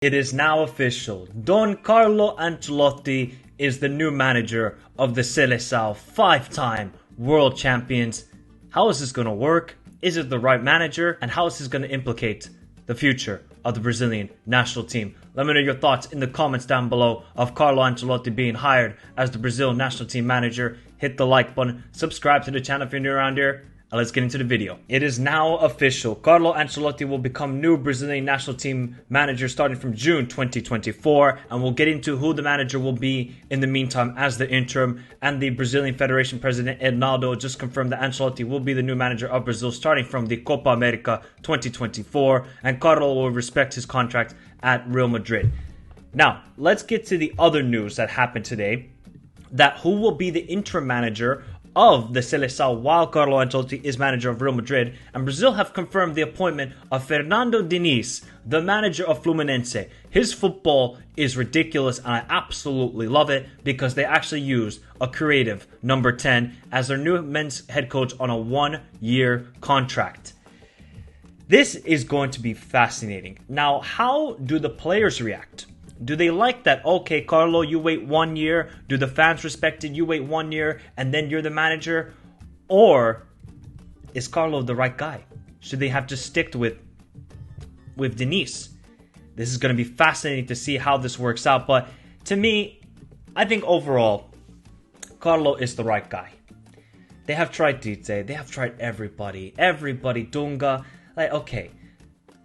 It is now official. Don Carlo Ancelotti is the new manager of the Selecao, five-time world champions. How is this going to work? Is it the right manager? And how is this going to implicate the future of the Brazilian national team? Let me know your thoughts in the comments down below of Carlo Ancelotti being hired as the Brazil national team manager. Hit the like button, subscribe to the channel if you're new around here, and let's get into the video. It is now official. Carlo Ancelotti will become new Brazilian national team manager starting from June 2024, and we'll get into who the manager will be in the meantime as the interim. And the Brazilian Federation President Ednaldo just confirmed that Ancelotti will be the new manager of Brazil starting from the Copa America 2024, and Carlo will respect his contract at Real Madrid. Now, let's get to the other news that happened today, that who will be the interim manager of the Selecao while Carlo Ancelotti is manager of Real Madrid. And Brazil have confirmed the appointment of Fernando Diniz, the manager of Fluminense. His football is ridiculous and I absolutely love it because they actually used a creative number 10 as their new men's head coach on a 1-year contract. This is going to be fascinating. Now, how do the players react? Do they like that? Okay, Carlo, you wait 1 year. Do the fans respect it? You wait 1 year and then you're the manager? Or is Carlo the right guy? Should they have just sticked with Diniz? This is going to be fascinating to see how this works out. But to me, I think overall, Carlo is the right guy. They have tried Tite. They have tried everybody. Dunga. Like, okay.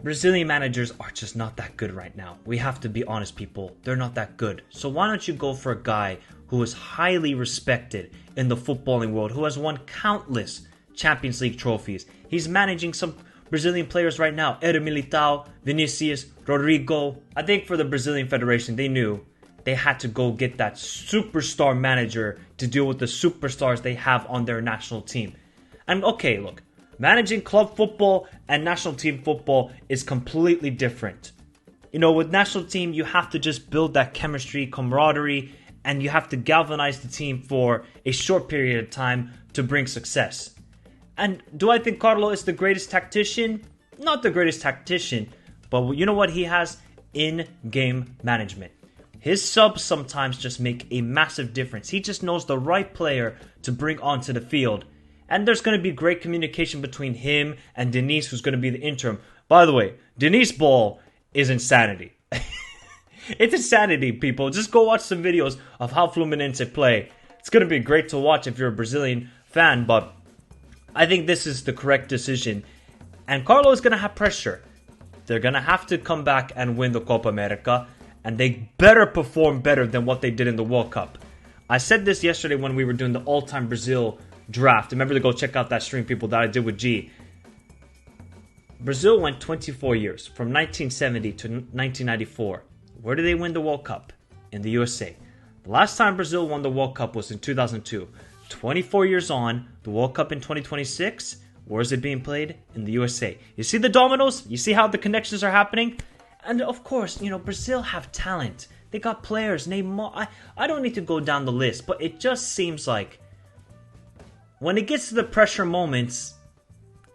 Brazilian managers are just not that good right now. We have to be honest, people. They're not that good. So why don't you go for a guy who is highly respected in the footballing world, who has won countless Champions League trophies. He's managing some Brazilian players right now. Militao, Vinicius, Rodrigo. I think for the Brazilian Federation, they knew they had to go get that superstar manager to deal with the superstars they have on their national team. And okay, look. Managing club football and national team football is completely different. You know, with national team, you have to just build that chemistry, camaraderie, and you have to galvanize the team for a short period of time to bring success. And do I think Carlo is the greatest tactician? Not the greatest tactician, but you know what he has? In-game management. His subs sometimes just make a massive difference. He just knows the right player to bring onto the field. And there's going to be great communication between him and Diniz, who's going to be the interim. By the way, Diniz ball is insanity. It's insanity, people. Just go watch some videos of how Fluminense play. It's going to be great to watch if you're a Brazilian fan, but I think this is the correct decision. And Carlo is going to have pressure. They're going to have to come back and win the Copa America, and they better perform better than what they did in the World Cup. I said this yesterday when we were doing the all-time Brazil draft. Remember to go check out that stream, people, that I did with G. Brazil went 24 years, from 1970 to 1994. Where did they win the World Cup? In the USA. The last time Brazil won the World Cup was in 2002. 24 years on, the World Cup in 2026, where is it being played? In the USA. You see the dominoes? You see how the connections are happening? And of course, you know, Brazil have talent. They got players. Neymar. I don't need to go down the list, but it just seems like when it gets to the pressure moments,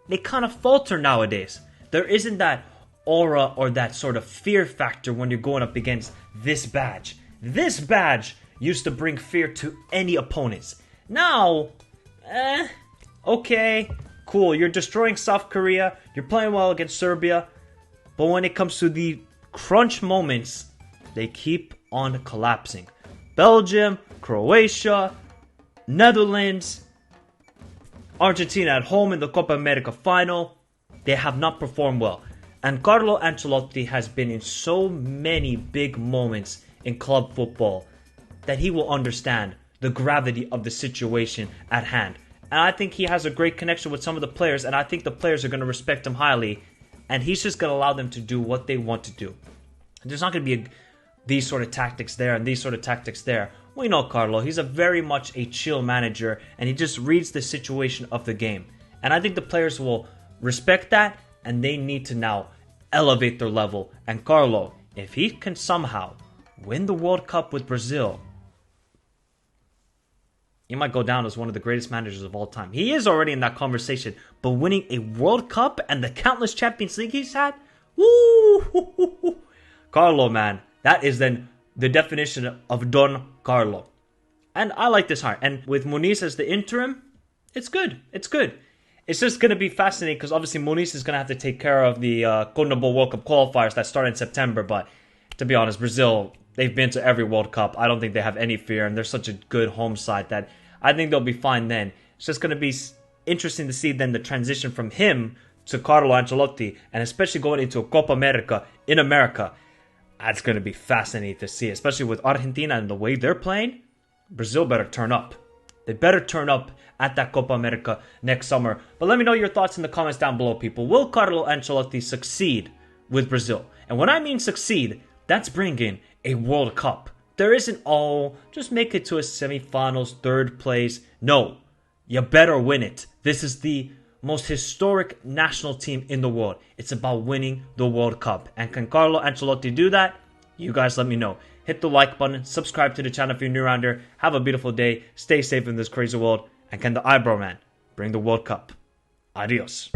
they kind of falter nowadays. There isn't that aura or that sort of fear factor when you're going up against this badge. This badge used to bring fear to any opponents. Now, okay, cool. You're destroying South Korea. You're playing well against Serbia. But when it comes to the crunch moments, they keep on collapsing. Belgium, Croatia, Netherlands, Argentina at home in the Copa America final, they have not performed well. And Carlo Ancelotti has been in so many big moments in club football that he will understand the gravity of the situation at hand. And I think he has a great connection with some of the players, and I think the players are going to respect him highly, and he's just going to allow them to do what they want to do. There's not going to be these sort of tactics there and these sort of tactics there. We know Carlo, he's a very much a chill manager and he just reads the situation of the game. And I think the players will respect that and they need to now elevate their level. And Carlo, if he can somehow win the World Cup with Brazil, he might go down as one of the greatest managers of all time. He is already in that conversation, but winning a World Cup and the countless Champions League he's had, woo! Carlo, man, that is then the definition of Don Carlo. And I like this hire. And with Muniz as the interim, it's good. It's good. It's just going to be fascinating because obviously Muniz is going to have to take care of the CONMEBOL World Cup qualifiers that start in September. But to be honest, Brazil, they've been to every World Cup. I don't think they have any fear. And they're such a good home side that I think they'll be fine then. It's just going to be interesting to see then the transition from him to Carlo Ancelotti. And especially going into a Copa America in America. That's going to be fascinating to see. Especially with Argentina and the way they're playing. Brazil better turn up. They better turn up at that Copa America next summer. But let me know your thoughts in the comments down below, people. Will Carlo Ancelotti succeed with Brazil? And when I mean succeed, that's bringing a World Cup. There isn't, just make it to a semifinals, third place. No, you better win it. This is the most historic national team in the world. It's about winning the World Cup. And can Carlo Ancelotti do that? You guys let me know. Hit the like button, subscribe to the channel if you're new around here. Have a beautiful day, stay safe in this crazy world, and can the eyebrow man bring the World Cup? Adios.